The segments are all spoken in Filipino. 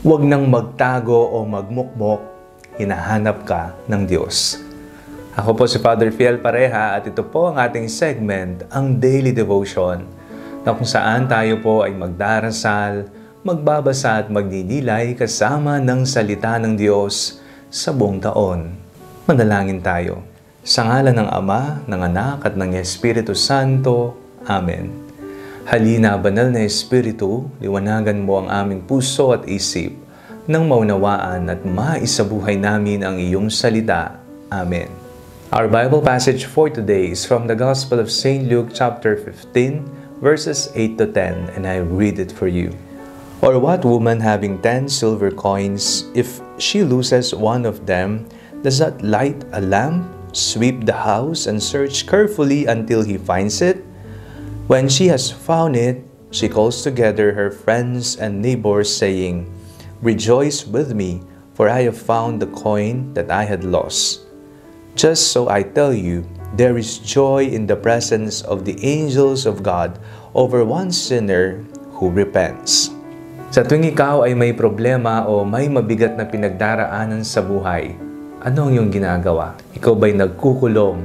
Huwag nang magtago o magmukmok, hinahanap ka ng Diyos. Ako po si Father Fiel Pareha at ito po ang ating segment, ang Daily Devotion, na kung saan tayo po ay magdarasal, magbabasa at magdidilay kasama ng salita ng Diyos sa buong taon. Manalangin tayo. Sa ngalan ng Ama, ng Anak at ng Espiritu Santo. Amen. Halina, banal na Espiritu, liwanagan mo ang aming puso at isip nang maunawaan at maisabuhay namin ang iyong salita. Amen. Our Bible passage for today is from the Gospel of St. Luke chapter 15, verses 8 to 10, and I read it for you. Or what woman having 10 silver coins, if she loses one of them, does not light a lamp, sweep the house, and search carefully until he finds it? When she has found it, she calls together her friends and neighbors, saying, "Rejoice with me, for I have found the coin that I had lost." Just so I tell you, there is joy in the presence of the angels of God over one sinner who repents. Sa tuwing ikaw ay may problema o may mabigat na pinagdaraanan sa buhay, ano ang iyong ginagawa? Ikaw ba'y nagkukulong?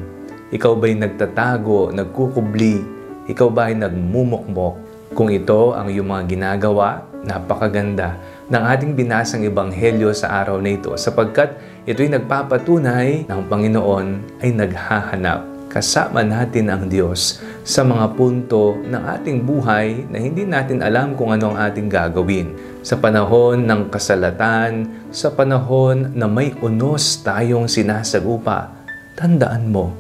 Ikaw ba'y nagtatago, nagkukubli? Ikaw ba'y nagmumukmok? Kung ito ang iyong mga ginagawa, napakaganda ng ating binasang ebanghelyo sa araw na ito sapagkat ito'y nagpapatunay ng Panginoon ay naghahanap. Kasama natin ang Diyos sa mga punto ng ating buhay na hindi natin alam kung ano ang ating gagawin. Sa panahon ng kasalatan, sa panahon na may unos tayong sinasagupa, tandaan mo,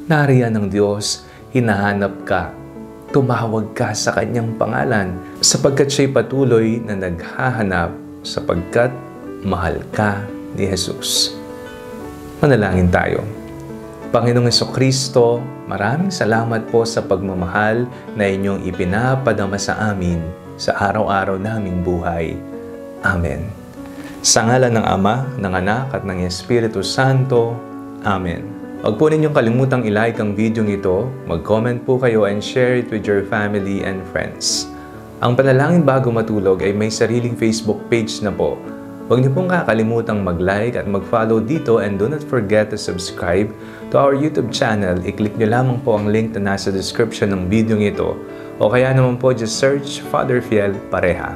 nariyan ng Diyos, hinahanap ka, tumawag ka sa Kanyang pangalan sapagkat siya'y patuloy na naghahanap sapagkat mahal ka ni Jesus. Manalangin tayo. Panginoong Jesucristo, maraming salamat po sa pagmamahal na inyong ipinapadama sa amin sa araw-araw naming buhay. Amen. Sa ngalan ng Ama, ng Anak at ng Espiritu Santo. Amen. Huwag po ninyong kalimutang i-like ang video ito, mag-comment po kayo and share it with your family and friends. Ang Panalangin Bago Matulog ay may sariling Facebook page na po. Huwag niyo pong kakalimutang mag-like at mag-follow dito and do not forget to subscribe to our YouTube channel. I-click niyo lamang po ang link na nasa description ng video ito o kaya naman po just search Father Fiel Pareha.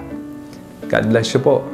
God bless you po.